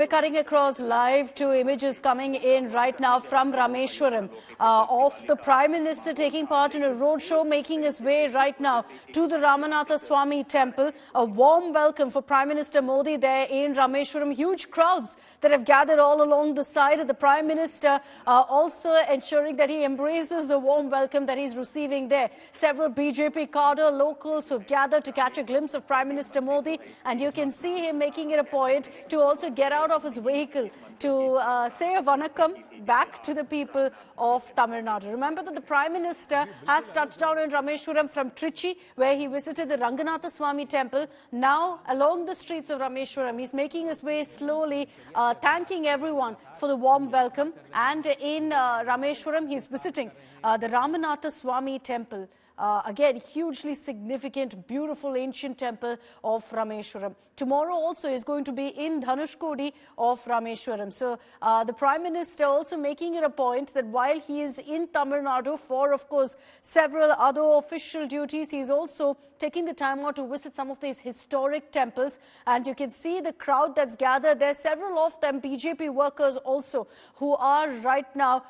We're cutting across live to images coming in right now from Rameswaram of the Prime Minister taking part in a roadshow, making his way right now to the Ramanatha Swamy temple. A warm welcome for Prime Minister Modi there in Rameswaram. Huge crowds that have gathered all along the side. The Prime Minister also ensuring that he embraces the warm welcome that he's receiving there. Several BJP cadre locals who've gathered to catch a glimpse of Prime Minister Modi, and you can see him making it a point to also get out of his vehicle to say a vanakkam back to the people of Tamil Nadu. Remember that the Prime Minister has touched down in Rameswaram from Trichy, where he visited the Ramanatha Swamy temple. Now, along the streets of Rameswaram, he's making his way slowly, thanking everyone for the warm welcome. And in Rameswaram, he's visiting the Ramanatha Swamy temple. Again, hugely significant, beautiful ancient temple of Rameswaram. Tomorrow also is going to be in Dhanushkodi of Rameswaram. So the Prime Minister also making it a point that while he is in Tamil Nadu for, of course, several other official duties, he's also taking the time out to visit some of these historic temples. And you can see the crowd that's gathered there. Several of them BJP workers also who are right now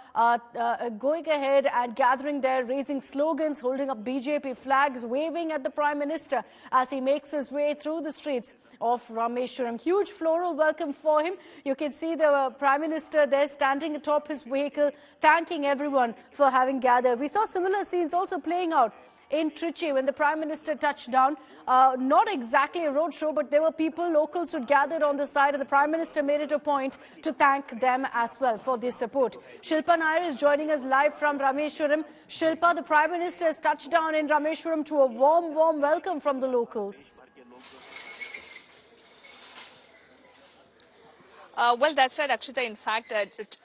going ahead and gathering there, raising slogans, holding up BJP flags, waving at the Prime Minister as he makes his way through the streets of Rameswaram. Huge floral welcome for him. You can see the Prime Minister there standing atop his vehicle, thanking everyone for having gathered. We saw similar scenes also playing out in Trichy when the Prime Minister touched down. Not exactly a roadshow, but there were people, locals who gathered on the side, and the Prime Minister made it a point to thank them as well for their support. Shilpa Nair is joining us live from Rameswaram. Shilpa, the Prime Minister has touched down in Rameswaram to a warm welcome from the locals. Well, that's right, Akshita. In fact,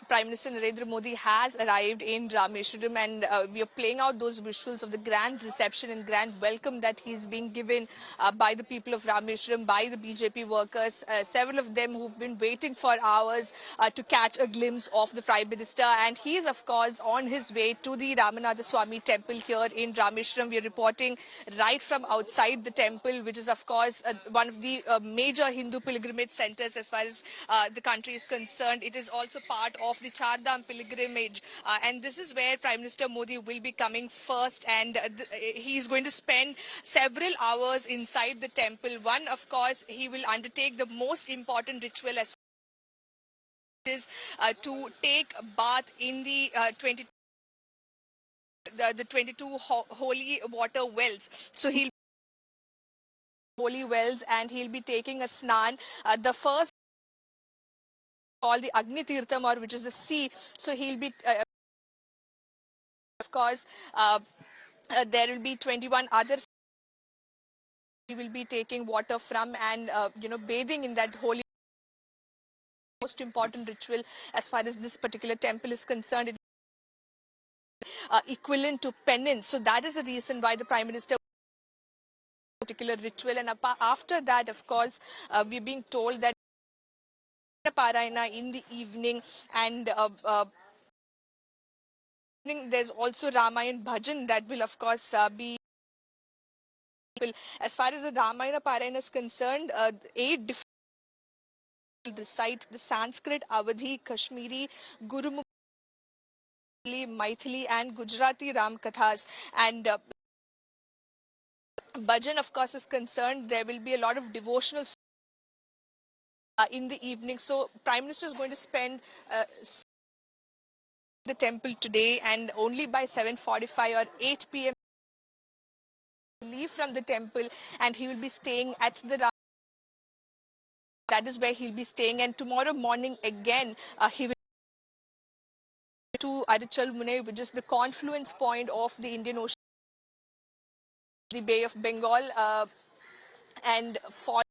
Prime Minister Narendra Modi has arrived in Rameswaram, and we are playing out those visuals of the grand reception and grand welcome that he's being given by the people of Rameswaram, by the BJP workers, several of them who've been waiting for hours to catch a glimpse of the Prime Minister. And he is, of course, on his way to the Ramanatha Swamy temple here in Rameswaram. We are reporting right from outside the temple, which is, of course, one of the major Hindu pilgrimage centers as far as the country is concerned. It is also part of the Char Dham pilgrimage, and this is where Prime Minister Modi will be coming first, and he is going to spend several hours inside the temple. One, of course, he will undertake the most important ritual as is to take a bath in the 22 holy water wells. So he'll holy wells, and he'll be taking a snan. The first called the Agni Tirtham, or which is the sea. So he'll be, of course, there will be 21 others he will be taking water from, and bathing in that holy. Most important ritual as far as this particular temple is concerned. It is equivalent to penance. So that is the reason why the Prime Minister particular ritual, and after that, of course, we're being told that Parayana in the evening, and there's also Ramayan Bhajan that will, of course, be. As far as the Ramayana Parayana is concerned, 8 different recite the Sanskrit, Awadhi, Kashmiri, Gurumukhi, Maithili, and Gujarati Ram Kathas. And Bhajan, of course, is concerned, there will be a lot of devotional in the evening. So Prime Minister is going to spend the temple today, and only by 7:45 or 8 p.m. leave from the temple, and he will be staying at the that is where he'll be staying. And tomorrow morning again he will to Arichal Munai, which is the confluence point of the Indian Ocean, the Bay of Bengal, and for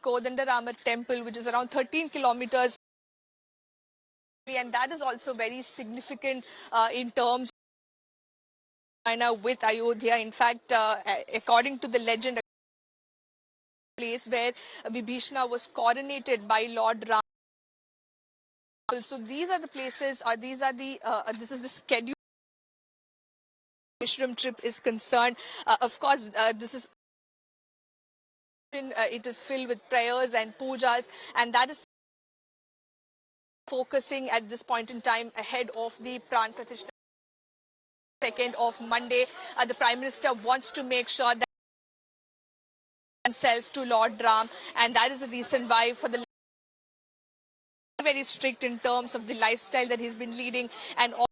Kodandaramar temple, which is around 13 kilometers, and that is also very significant in terms of with Ayodhya. In fact, according to the legend, a place where Vibhishana was coronated by Lord Ram. So these are the places, these are the this is the schedule. Rameswaram trip is concerned. Of course, this is It is filled with prayers and pujas, and that is focusing at this point in time ahead of the Pran Pratishtha 2nd of Monday. The Prime Minister wants to make sure that himself to Lord Ram, and that is the reason why for the very strict in terms of the lifestyle that he's been leading, and all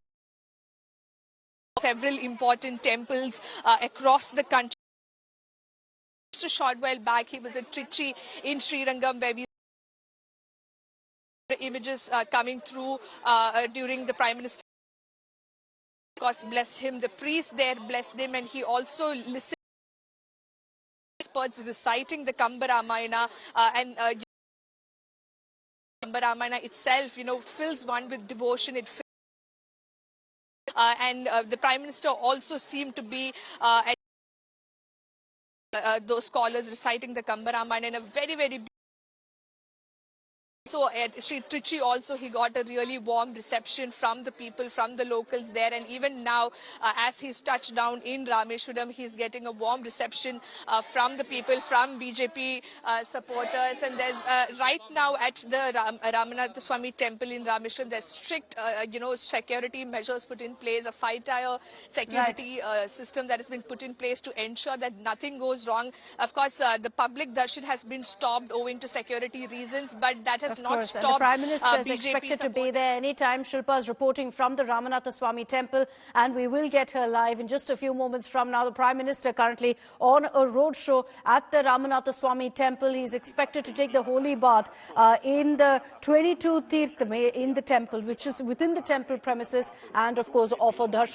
several important temples across the country. Just a short while back, he was at Trichy in Srirangam, where we the images coming through during the Prime Minister, of course, blessed him. The priest there blessed him, and he also listened to experts reciting the Kamba Ramayana and Kamba Ramayana itself, fills one with devotion. It and the Prime Minister also seemed to be those scholars reciting the Kamba Ramayana in a very, very. So at Sri Trichy also he got a really warm reception from the people, from the locals there, and even now as he's touched down in Rameswaram, he's getting a warm reception from the people, from BJP supporters. And there's right now at the Ramanatha Swamy temple in Rameswaram, there's strict security measures put in place, a 5-tier security system that has been put in place to ensure that nothing goes wrong. Of course, the public darshan has been stopped owing to security reasons, but that has not stopped. And the Prime Minister is BJP expected to be there anytime. Shilpa is reporting from the Ramanatha Swamy temple, and we will get her live in just a few moments from now. The Prime Minister currently on a roadshow at the Ramanatha Swamy temple. He's expected to take the holy bath in the 22 Tirtham in the temple, which is within the temple premises, and of course offer darshan.